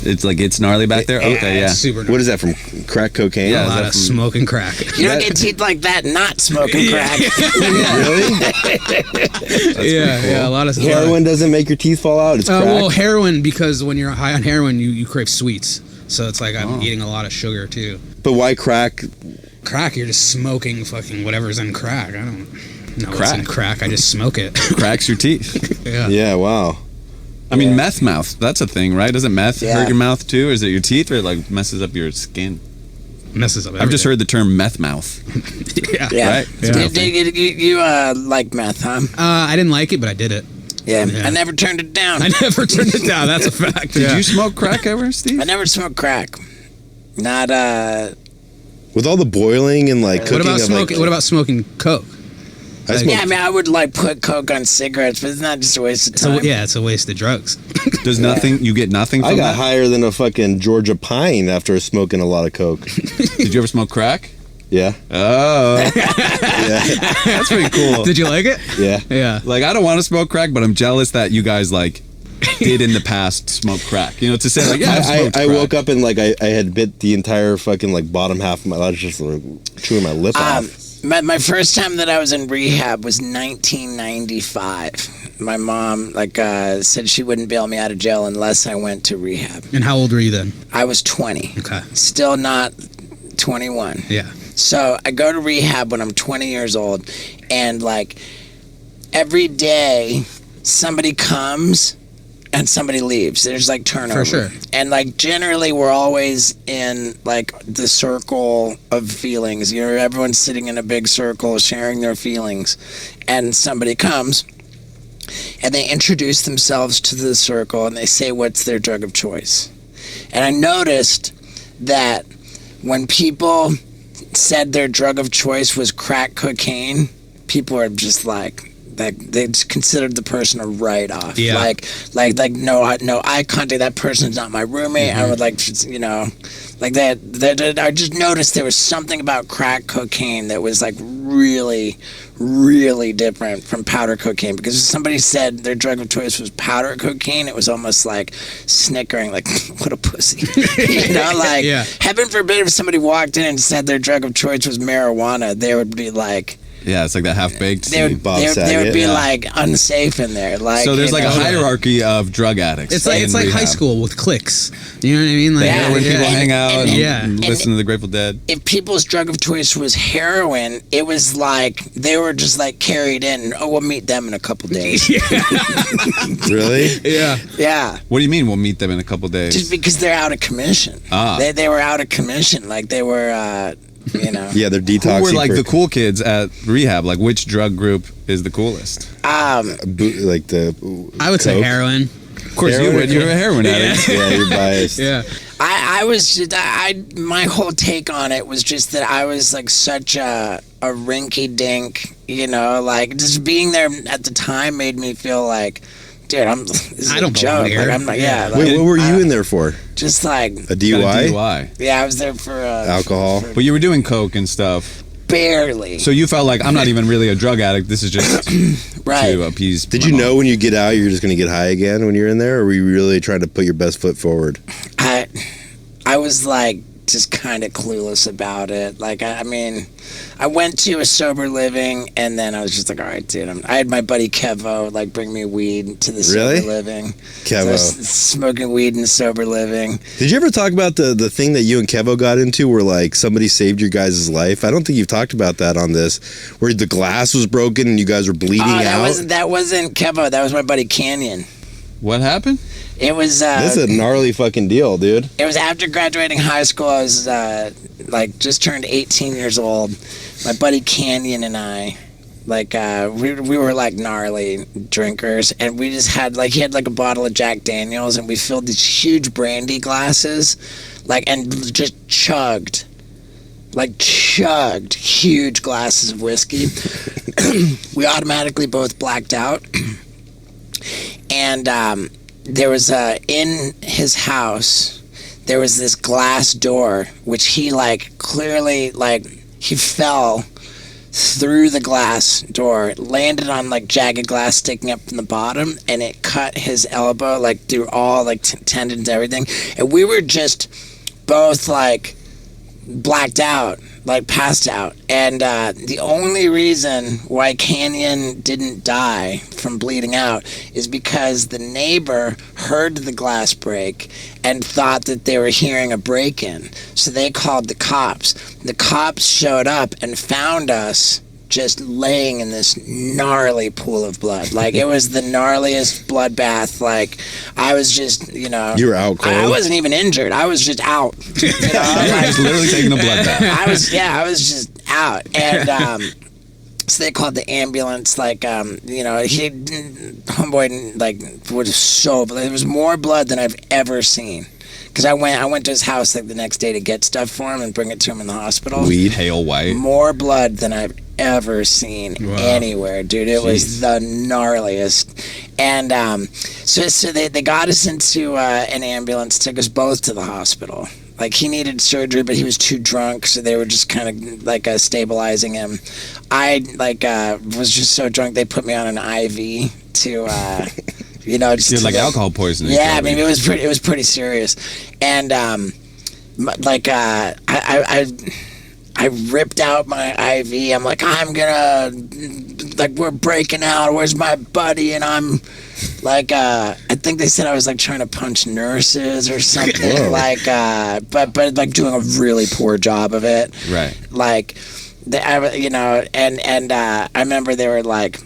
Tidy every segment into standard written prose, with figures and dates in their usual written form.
It's like it's gnarly back there. Okay, yeah. It's super What is that from? Crack cocaine? Yeah. a lot that of from- smoking crack. You don't get teeth like that not smoking crack. Really? Yeah, a lot of Heroin doesn't make your teeth fall out. It's crack. Well, heroin, because when you're high on heroin, you crave sweets. So it's like I'm eating a lot of sugar too. But why crack? Crack, you're just smoking fucking whatever's in crack. I don't know what's in crack. I just smoke it. Cracks your teeth. Yeah. Yeah. Wow. I mean, meth mouth. That's a thing, right? Doesn't meth Yeah. hurt your mouth too? Or is it your teeth, or it like messes up your skin? Messes up I've just everything. heard the term meth mouth. Yeah. Yeah. Right? It's a real thing. You like meth, huh? I didn't like it, but I did it. Yeah. Yeah. I never turned it down. I never turned it down. That's a fact. Did you smoke crack ever, Steve? I never smoked crack. Not With all the boiling and like cooking What about of smoking? like, What about smoking coke? I smoked, yeah, I mean, I would like put coke on cigarettes, but it's not just a waste of So time. yeah, it's a waste of drugs. Does nothing? You get nothing from I got that? higher than a fucking Georgia pine after smoking a lot of coke. Did you ever smoke crack? Yeah. Oh, Yeah. that's pretty cool. Did you like it? Yeah. Yeah. Like, I don't want to smoke crack, but I'm jealous that you guys like did in the past smoke crack. You know, to say like, yeah, I woke up and like I had bit the entire fucking like bottom half of my I was just like, chewing my lip off. My first time that I was in rehab was 1995. My mom said she wouldn't bail me out of jail unless I went to rehab. And how old were you then? I was 20. Okay. Still not 21. Yeah. So I go to rehab when I'm 20 years old, and like every day somebody comes and somebody leaves. There's like turnover. For sure. And like generally we're always in like the circle of feelings. You know, everyone's sitting in a big circle sharing their feelings, and somebody comes and they introduce themselves to the circle and they say what's their drug of choice. And I noticed that when people said their drug of choice was crack cocaine, people are just like they just considered the person a write-off. Yeah. Like no eye contact. That person's not my roommate. I would like, you know, like that. I just noticed there was something about crack cocaine that was like really, really different from powder cocaine. Because if somebody said their drug of choice was powder cocaine, it was almost like snickering, like what a pussy. You know, like Yeah. heaven forbid if somebody walked in and said their drug of choice was marijuana, they would be like. Yeah, it's like that half-baked. They would, Bob they Saget, would be yeah. like unsafe in there. Like So there's you like a know, hierarchy of drug addicts. It's like in high rehab. school with cliques. You know what I mean? Like Yeah, When people hang out and, Yeah. and listen to the Grateful Dead. If people's drug of choice was heroin, it was like they were just like carried in. Oh, we'll meet them in a couple days. Really? Yeah. Yeah, What do you mean we'll meet them in a couple days? just because they're out of commission. Ah. They were out of commission. Like they were, you know. Yeah, they're detoxing. Who were like for the cool kids at rehab? Like, which drug group is the coolest? like the. I would say Coke? heroin. Of course, you Heroin? would. You're a heroin addict. Yeah, you're biased. Yeah. I was just, my whole take on it was just that I was like such a rinky dink, you know, like just being there at the time made me feel like, dude, this is I a don't belong joke. here. Like, I'm not, yeah, like, Wait, what were you in there for? just like, A DUI? Got a DUI. yeah, I was there for Alcohol? But you were doing coke and stuff. barely. So you felt like, I'm not even really a drug addict. This is just Right. to appease. Did my you mom. know when you get out you're just going to get high again when you're in there, or were you really trying to put your best foot forward? I was like just kind of clueless about it. Like, I mean, I went to a sober living, and then I was just like, all right, dude. I had my buddy Kevo like bring me weed to the Really? sober living. Kevo. So I was smoking weed in the sober living. Did you ever talk about the thing that you and Kevo got into where like somebody saved your guys' life? I don't think you've talked about that on this, where the glass was broken and you guys were bleeding out. That wasn't Kevo. That was my buddy Canyon. What happened? It was That's a gnarly fucking deal, dude. It was after graduating high school. I was like just turned 18 years old. My buddy Canyon and I, like we were like gnarly drinkers, and we just had like he had like a bottle of Jack Daniels, and we filled these huge brandy glasses, like and just chugged huge glasses of whiskey. We automatically both blacked out, and there was in his house there was this glass door which he like clearly like he fell through the glass door. It landed on like jagged glass sticking up from the bottom, and it cut his elbow like through all like tendons, everything. And we were just both like blacked out, like passed out. And the only reason why Canyon didn't die from bleeding out is because the neighbor heard the glass break and thought that they were hearing a break-in. So they called the cops. The cops showed up and found us just laying in this gnarly pool of blood. Like, it was the gnarliest bloodbath. Like, I was just, you know... You were out cold? I wasn't even injured. I was just out. You know? I was literally taking a blood bath. I was just out. And so they called the ambulance. Like, you know, homeboy, like, was so... There was more blood than I've ever seen. Because I went to his house, like, the next day to get stuff for him and bring it to him in the hospital. Weed, pale white. More blood than I've ever seen anywhere, dude. It was the gnarliest. And so they got us into an ambulance, took us both to the hospital. Like, he needed surgery, but he was too drunk, so they were just kind of like stabilizing him. I was just so drunk they put me on an IV to you know, just like alcohol poisoning. Yeah, I mean, it was pretty serious. And I ripped out my IV. I'm like, we're breaking out. Where's my buddy? And I'm like, I think they said I was like trying to punch nurses or something. Like, but like doing a really poor job of it. Right. Like, you know, and I remember they were like,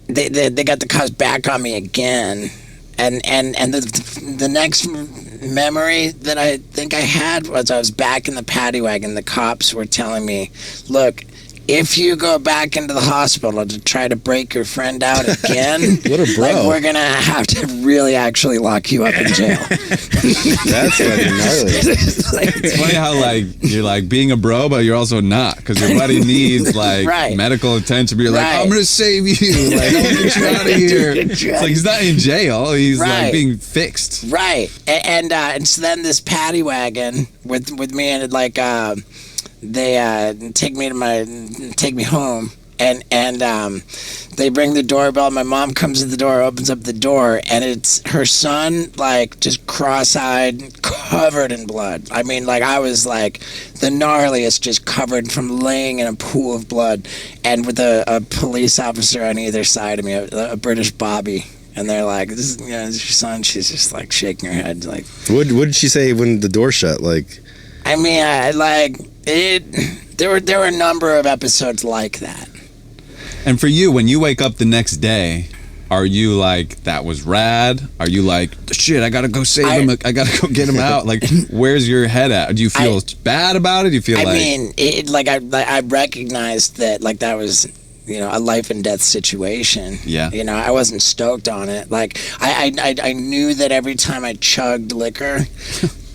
they got the cops back on me again. And the next memory that I think I had was I was back in the paddy wagon. The cops were telling me, look, if you go back into the hospital to try to break your friend out again, what a bro. Like, we're going to have to really actually lock you up in jail. That's fucking gnarly. It's funny how, like, you're like being a bro, but you're also not, because your buddy needs like medical attention. But you're like, I'm gonna save you. Like, I'm gonna get you out of here. It's like he's not in jail. He's like being fixed. Right. And so then this paddy wagon with me and like they take me home. And they ring the doorbell. My mom comes to the door, opens up the door, and it's her son, like, just cross-eyed, covered in blood. I mean, like, I was, like, the gnarliest, just covered from laying in a pool of blood, and with a police officer on either side of me, a British Bobby. And they're like, "This is, you know, this is your son." She's just, like, shaking her head, like... What did she say when the door shut, like... I mean, there were a number of episodes like that. And for you, when you wake up the next day, are you like, that was rad? Are you like, shit, I gotta go save him, I gotta go get him out? Like, where's your head at? Do you feel bad about it? Do you feel I mean, I recognized that, like, that was, you know, a life and death situation. Yeah. You know, I wasn't stoked on it. Like, I knew that every time I chugged liquor,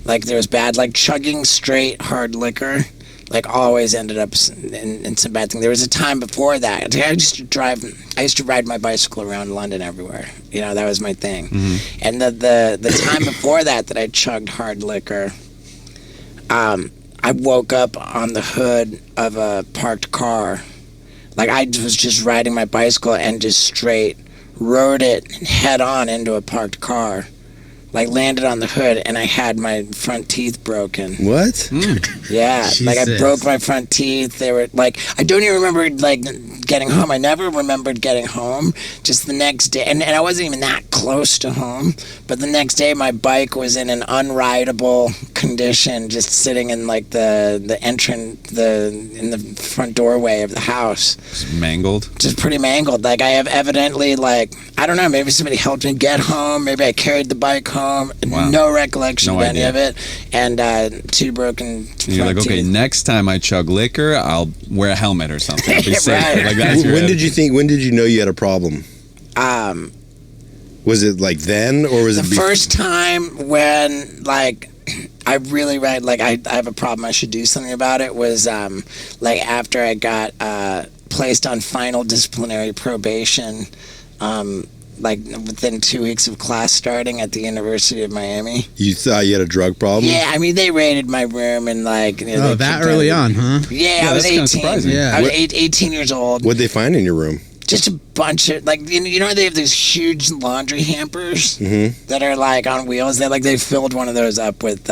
like, there was bad, like, chugging straight hard liquor, like, always ended up in some bad thing. There was a time before that. I used to ride my bicycle around London everywhere. You know, that was my thing. Mm-hmm. And the time before that I chugged hard liquor, I woke up on the hood of a parked car. Like, I was just riding my bicycle and just straight rode it head on into a parked car. Like, landed on the hood, and I had my front teeth broken. What? Yeah. Jesus. Like, I broke my front teeth. They were, like, I don't even remember, like, getting home. I never remembered getting home. Just the next day, and I wasn't even that close to home, but the next day my bike was in an unrideable condition, just sitting in, like, the entrance, in the front doorway of the house. Just mangled? Just pretty mangled. Like, I have evidently, like, I don't know, maybe somebody helped me get home. Maybe I carried the bike home. Wow. No recollection of any of it. And two broken front you're like, okay, teeth. Next time I chug liquor, I'll wear a helmet or something. I'll be safe. Right. Like, that's when did you know you had a problem? Was it like then, or was it the first time when, like, I really read, like, I have a problem, I should do something about it, was like after I got placed on final disciplinary probation like within 2 weeks of class starting at the University of Miami. You thought you had a drug problem? Yeah, I mean, they raided my room and like. You know, that early on, huh? Yeah, I was 18. Yeah. I was 18 years old. What'd they find in your room? Just a bunch of like you know they have these huge laundry hampers that are like on wheels. They filled one of those up with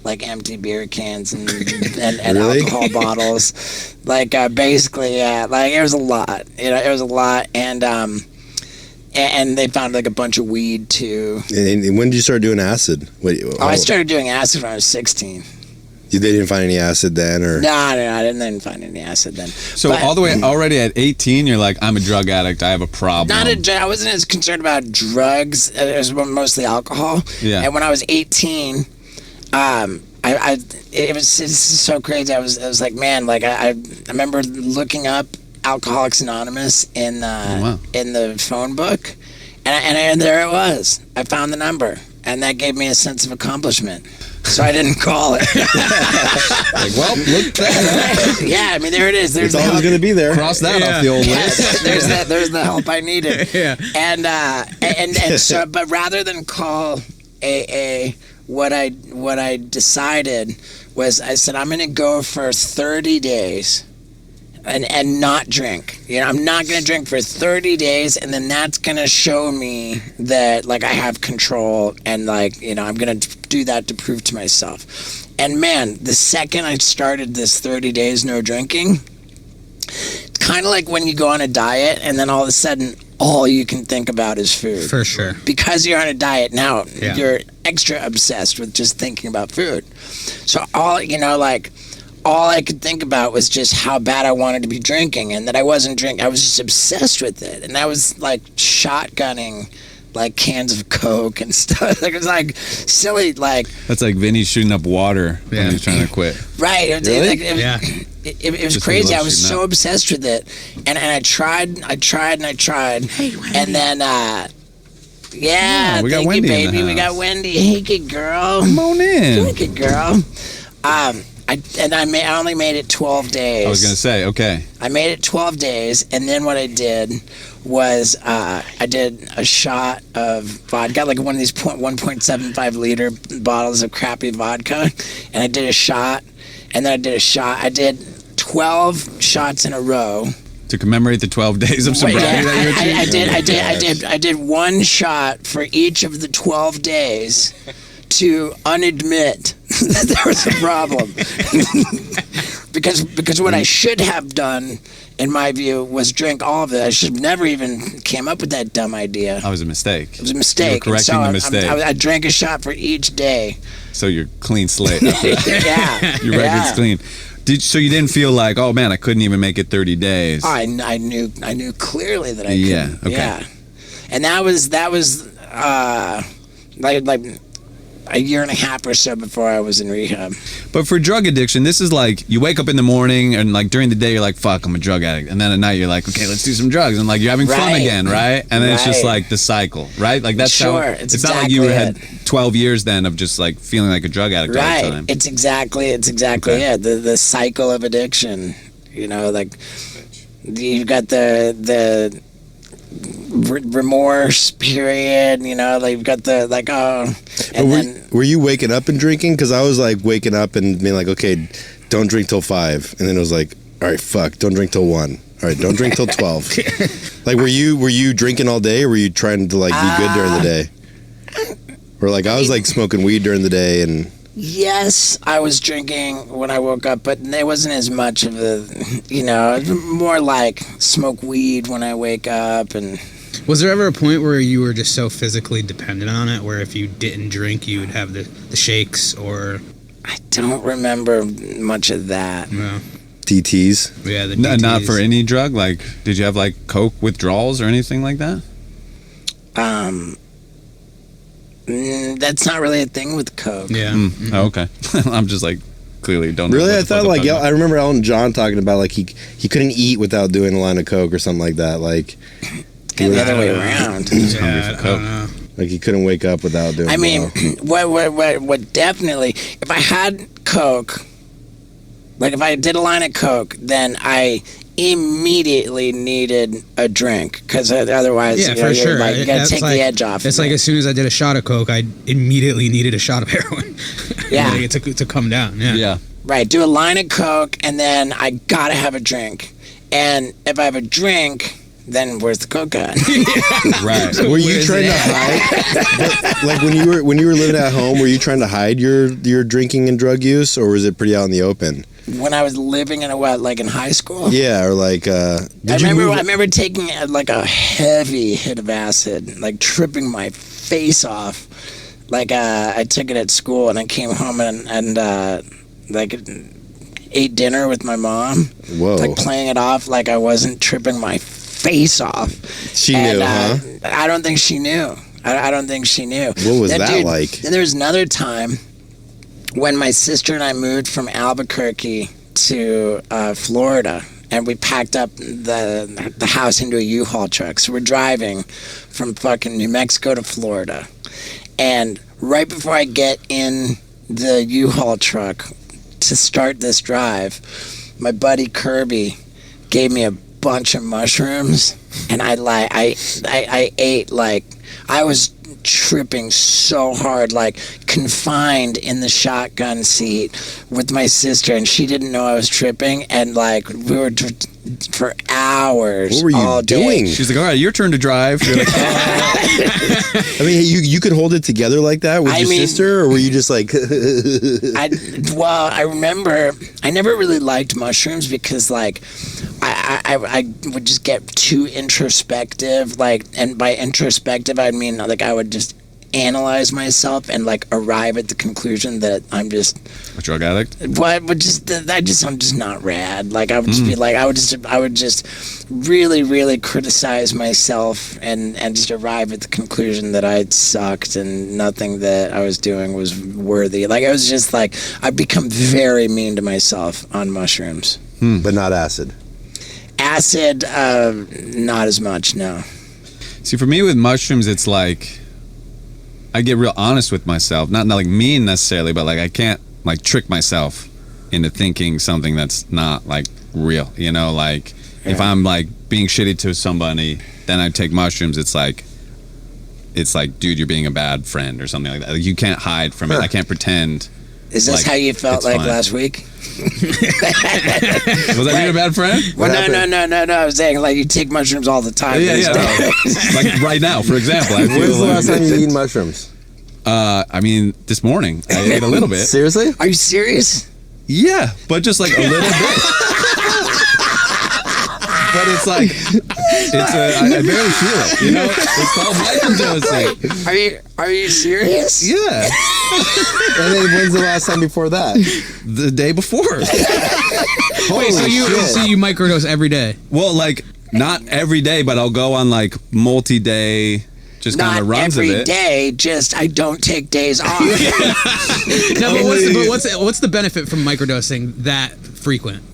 like empty beer cans and Really? alcohol bottles. Like basically, like it was a lot. You know, it was a lot, and they found like a bunch of weed too. And when did you start doing acid? I started doing acid when I was 16. They didn't find any acid then, or No, I didn't find any acid then. So But- all the way already at 18, you're like, I'm a drug addict. I have a problem. I wasn't as concerned about drugs. It was mostly alcohol. Yeah. And when I was 18, it's so crazy. I was like, man, like I remember looking up Alcoholics Anonymous in the phone book, and there it was. I found the number, and that gave me a sense of accomplishment. So I didn't call it. Like, well, look that up. Yeah, I mean, there it is. There's it's always going to be there. Cross that off the old list. There's the help I needed. Yeah. And so, but rather than call AA, what I decided was I said I'm going to go for 30 days. And not drink. You know, I'm not gonna drink for 30 days, and then that's gonna show me that like I have control, and like, you know, I'm gonna do that to prove to myself. And man, the second I started this 30 days no drinking, it's kind of like when you go on a diet, and then all of a sudden all you can think about is food. For sure. Because you're on a diet now, Yeah. you're extra obsessed with just thinking about food. So all I could think about was just how bad I wanted to be drinking, and that I wasn't drinking. I was just obsessed with it, and I was like shotgunning like cans of Coke and stuff. Like it was like silly, like That's like Vinny shooting up water when he's trying to quit. right. It, Really? like, Yeah. it was Just crazy. love I was shooting so up. obsessed with it, and I tried, and then yeah, we got thank Wendy you, in the baby. We got house. Wendy. Hey, good girl. Come on in. Good girl. I only made it 12 days. I was going to say, okay. I made it 12 days, and then what I did was I did a shot of vodka, got like one of these 1.75 liter bottles of crappy vodka, and I did a shot, and then I did a shot. I did 12 shots in a row. To commemorate the 12 days of sobriety that you achieved? I did one shot for each of the 12 days to unadmit that there was a problem. because what I should have done, in my view, was drink all of it. I should have never even came up with that dumb idea. That was a mistake. It was a mistake. You were correcting the mistake. I drank a shot for each day. So you're clean slate. Yeah. Your record's clean. So you didn't feel like, oh man, I couldn't even make it 30 days. I knew clearly that I Yeah, couldn't. okay. Yeah. And that was like a year and a half or so before I was in rehab. But for drug addiction, this is like you wake up in the morning and like during the day you're like, fuck, I'm a drug addict. And then at night you're like, okay, let's do some drugs. And like you're having fun Right. again, right? And then it's just Right. like the cycle, right? Like that's how Sure, it's not like you exactly had 12 years then of just like feeling like a drug addict all the Right. time. It's exactly Okay. it. The cycle of addiction. You know, like you've got the remorse period, you know, like you've got the like Were you waking up and drinking? Because I was like waking up and being like, okay, don't drink till 5, and then it was like, all right, fuck, don't drink till 1. All right, don't drink till 12. Like, were you drinking all day, or were you trying to like be good during the day? Or like I was like smoking weed during the day, and yes, I was drinking when I woke up, but there wasn't as much of a, you know, more like smoke weed when I wake up. And Was there ever a point where you were just so physically dependent on it, where if you didn't drink, you would have the shakes, or? I don't remember much of that. No. DTs. Yeah, the Not DTs. for any drug? Like, did you have like coke withdrawals or anything like that? That's not really a thing with coke. Yeah. Oh, okay. I'm just like, clearly don't know. Really, what I the fuck thought I'm like talking about. I remember Elton John talking about like he couldn't eat without doing a line of coke or something like that. Like Kind of the other way around. Yeah, hungry for I Coke. don't know. like he couldn't wake up without doing. I mean, blow. what definitely, if I had coke, like if I did a line of coke, then I immediately needed a drink because otherwise, Yeah, for sure. You gotta take the edge off. It's like as soon as I did a shot of Coke, I immediately needed a shot of heroin. Yeah. to come down. Yeah. Yeah. Right, do a line of Coke, and then I gotta have a drink. And if I have a drink, then where's the Coke at? Right. Were you trying to hide? Like when you were living at home, were you trying to hide your drinking and drug use, or was it pretty out in the open? When I was living in in high school? Yeah, or like. I remember taking like a heavy hit of acid, like tripping my face off. Like I took it at school, and I came home and like ate dinner with my mom. Whoa. Like playing it off like I wasn't tripping my face off. She knew, huh? I don't think she knew. I don't think she knew. What was that like? Then there was another time when my sister and I moved from Albuquerque to Florida, and we packed up the house into a U-Haul truck. So we're driving from fucking New Mexico to Florida, and right before I get in the U-Haul truck to start this drive, my buddy Kirby gave me a bunch of mushrooms, and I ate like I was tripping so hard, like confined in the shotgun seat with my sister, and she didn't know I was tripping, and like we were for hours. What were you doing? She's like, all right, your turn to drive. You're like, I mean, you could hold it together like that with your sister, or were you just like? I remember I never really liked mushrooms because like I would just get too introspective, like, and by introspective I mean like I would just analyze myself and like arrive at the conclusion that I'm just a drug addict. I'm just not rad. Like I would just be like I would just really really criticize myself and just arrive at the conclusion that I sucked and nothing that I was doing was worthy. Like I was just like I've become very mean to myself on mushrooms. But not acid. Acid, not as much. No. See, for me with mushrooms, it's like I get real honest with myself. Not like mean necessarily, but like I can't like trick myself into thinking something that's not like real. You know, like if I'm like being shitty to somebody, then I take mushrooms. It's like, dude, you're being a bad friend or something like that. Like, you can't hide from it. I can't pretend. Is this how you felt like last week? Was I being a bad friend? Well, no. I was saying like you take mushrooms all the time. Yeah. Like right now, for example. When's the last time you eat mushrooms? I mean, this morning I ate a little bit. Seriously? Are you serious? Yeah, but just like a little bit. But it's like, I barely feel it, you know? It's called microdosing. Are you serious? Yeah. And then when's the last time before that? The day before. Wait, so you microdose every day? Well, like, not every day, but I'll go on like multi-day, just kind of runs of it. Not every day, just I don't take days off. No, but what's the benefit from microdosing that frequent?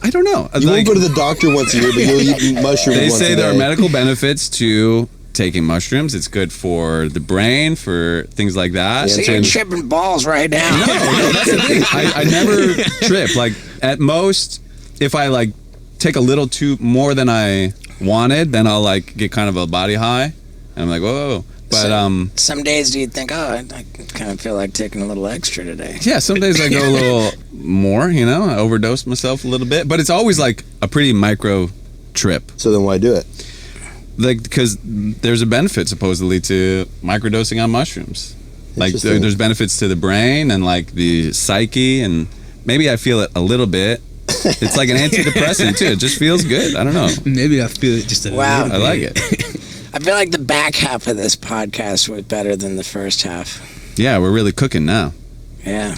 I don't know. You won't go to the doctor once a year, but you'll eat mushrooms They once a say day. there are medical benefits to taking mushrooms. It's good for the brain, for things like that. So you're tripping balls right now. No, that's the thing. I never trip. Like, at most, if I, like, take a little too more than I wanted, then I'll, like, get kind of a body high. And I'm like, whoa. But, some days do you think, I kind of feel like taking a little extra today? Yeah, some days I go a little more, you know? I overdose myself a little bit. But it's always, like, a pretty micro trip. So then why do it? Like, because there's a benefit, supposedly, to microdosing on mushrooms. Like, there's benefits to the brain and, like, the psyche, and maybe I feel it a little bit. It's like an antidepressant, too. It just feels good. I don't know. Maybe I feel it just a little bit. I like it. I feel like the back half of this podcast was better than the first half. Yeah, we're really cooking now. Yeah.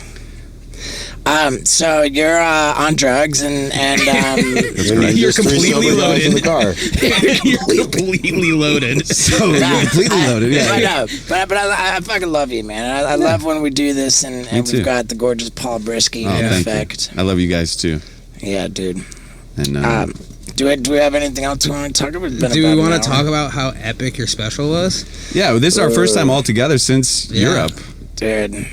So you're on drugs and you're completely loaded in the car. You're completely loaded. So you're completely loaded. Yeah. But I fucking love you, man. I love when we do this and we've got the gorgeous Paul Brisky effect. I love you guys too. Yeah, dude. And do we have anything else we want to talk about? Do we want to talk about how epic your special was? Yeah, this is our first time all together since Europe. Dude.